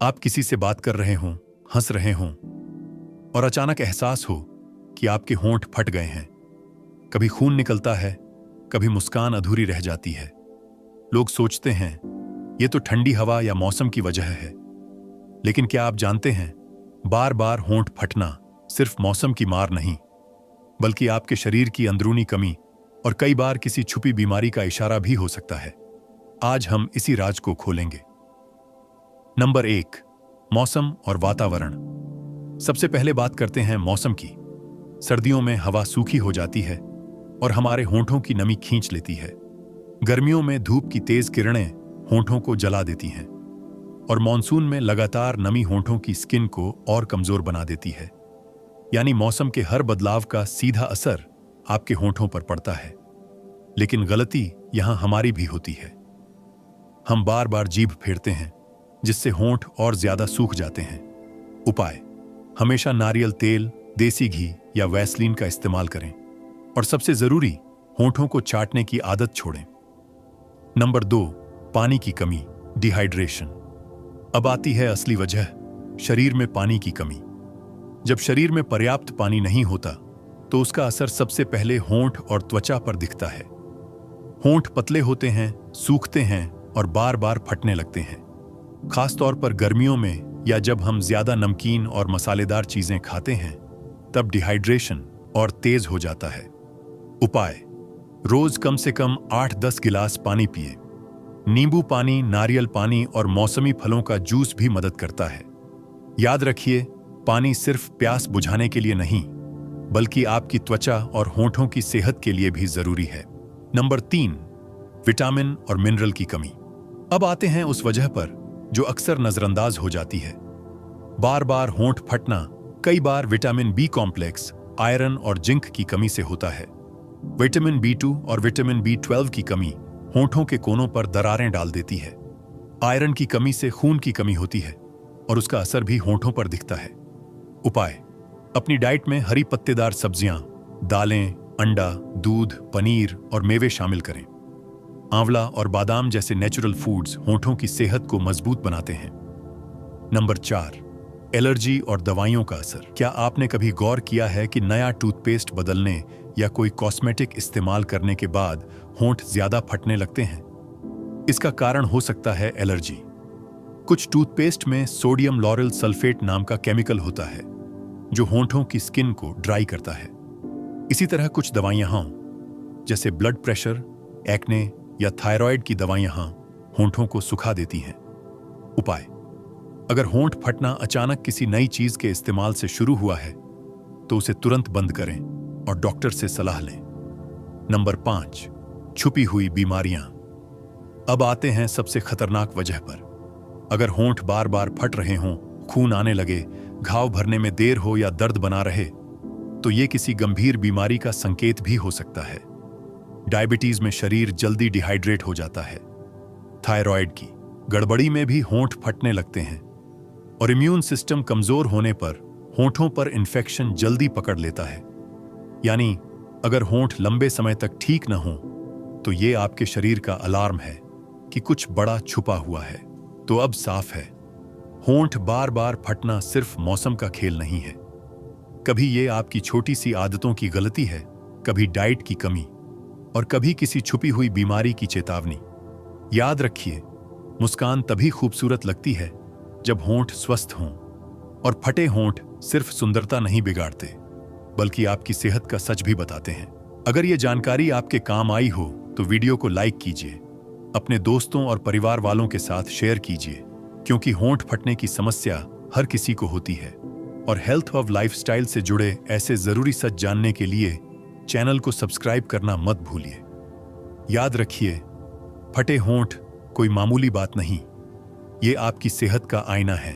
आप किसी से बात कर रहे हों, हंस रहे हों और अचानक एहसास हो कि आपके होंठ फट गए हैं। कभी खून निकलता है, कभी मुस्कान अधूरी रह जाती है। लोग सोचते हैं ये तो ठंडी हवा या मौसम की वजह है, लेकिन क्या आप जानते हैं, बार बार होंठ फटना सिर्फ मौसम की मार नहीं, बल्कि आपके शरीर की अंदरूनी कमी और कई बार किसी छुपी बीमारी का इशारा भी हो सकता है। आज हम इसी राज को खोलेंगे। नंबर 1, मौसम और वातावरण। सबसे पहले बात करते हैं मौसम की। सर्दियों में हवा सूखी हो जाती है और हमारे होंठों की नमी खींच लेती है। गर्मियों में धूप की तेज किरणें होंठों को जला देती हैं और मॉनसून में लगातार नमी होंठों की स्किन को और कमजोर बना देती है। यानी मौसम के हर बदलाव का सीधा असर आपके होंठों पर पड़ता है। लेकिन गलती यहां हमारी भी होती है। हम बार बार जीभ फेरते हैं, जिससे होंठ और ज्यादा सूख जाते हैं। उपाय: हमेशा नारियल तेल, देसी घी या वैसलीन का इस्तेमाल करें और सबसे जरूरी, होंठों को चाटने की आदत छोड़ें। नंबर 2, पानी की कमी, डिहाइड्रेशन। अब आती है असली वजह, शरीर में पानी की कमी। जब शरीर में पर्याप्त पानी नहीं होता तो उसका असर सबसे पहले होंठ और त्वचा पर दिखता है। होंठ पतले होते हैं, सूखते हैं और बार बार फटने लगते हैं। खासतौर पर गर्मियों में या जब हम ज्यादा नमकीन और मसालेदार चीजें खाते हैं, तब डिहाइड्रेशन और तेज हो जाता है। उपाय: रोज कम से कम 8-10 गिलास पानी पिए। नींबू पानी, नारियल पानी और मौसमी फलों का जूस भी मदद करता है। याद रखिए, पानी सिर्फ प्यास बुझाने के लिए नहीं, बल्कि आपकी त्वचा और होंठों की सेहत के लिए भी जरूरी है। नंबर 3, विटामिन और मिनरल की कमी। अब आते हैं उस वजह पर जो अक्सर नजरअंदाज हो जाती है। बार बार होंठ फटना कई बार विटामिन बी कॉम्प्लेक्स, आयरन और जिंक की कमी से होता है। विटामिन B2 और विटामिन B12 की कमी होंठों के कोनों पर दरारें डाल देती है। आयरन की कमी से खून की कमी होती है और उसका असर भी होंठों पर दिखता है। उपाय: अपनी डाइट में हरी पत्तेदार सब्जियां, दालें, अंडा, दूध, पनीर और मेवे शामिल करें। आंवला और बादाम जैसे नेचुरल फूड्स होंठों की सेहत को मजबूत बनाते हैं। नंबर 4, एलर्जी और दवाइयों का असर। क्या आपने कभी गौर किया है कि नया टूथपेस्ट बदलने या कोई कॉस्मेटिक इस्तेमाल करने के बाद होंठ ज्यादा फटने लगते हैं? इसका कारण हो सकता है एलर्जी। कुछ टूथपेस्ट में सोडियम लॉरेल सल्फेट नाम का केमिकल होता है, जो होंठों की स्किन को ड्राई करता है। इसी तरह कुछ दवाइयां जैसे ब्लड प्रेशर, एक्ने या थायराइड की दवाइयां होंठों को सुखा देती हैं। उपाय: अगर होंठ फटना अचानक किसी नई चीज के इस्तेमाल से शुरू हुआ है तो उसे तुरंत बंद करें और डॉक्टर से सलाह लें। नंबर 5, छुपी हुई बीमारियां। अब आते हैं सबसे खतरनाक वजह पर। अगर होंठ बार बार फट रहे हों, खून आने लगे, घाव भरने में देर हो या दर्द बना रहे, तो ये किसी गंभीर बीमारी का संकेत भी हो सकता है। डायबिटीज में शरीर जल्दी डिहाइड्रेट हो जाता है। थायराइड की गड़बड़ी में भी होंठ फटने लगते हैं और इम्यून सिस्टम कमजोर होने पर होंठों पर इन्फेक्शन जल्दी पकड़ लेता है। यानी अगर होंठ लंबे समय तक ठीक न हो तो ये आपके शरीर का अलार्म है कि कुछ बड़ा छुपा हुआ है। तो अब साफ है, होंठ बार बार फटना सिर्फ मौसम का खेल नहीं है। कभी ये आपकी छोटी सी आदतों की गलती है, कभी डाइट की कमी और कभी किसी छुपी हुई बीमारी की चेतावनी। याद रखिए, मुस्कान तभी खूबसूरत लगती है जब होंठ स्वस्थ हों, और फटे होंठ सिर्फ सुंदरता नहीं बिगाड़ते, बल्कि आपकी सेहत का सच भी बताते हैं। अगर ये जानकारी आपके काम आई हो तो वीडियो को लाइक कीजिए, अपने दोस्तों और परिवार वालों के साथ शेयर कीजिए, क्योंकि होंठ फटने की समस्या हर किसी को होती है। और हेल्थ ऑफ लाइफस्टाइल से जुड़े ऐसे जरूरी सच जानने के लिए चैनल को सब्सक्राइब करना मत भूलिए। याद रखिए, फटे होंठ कोई मामूली बात नहीं, ये आपकी सेहत का आईना है।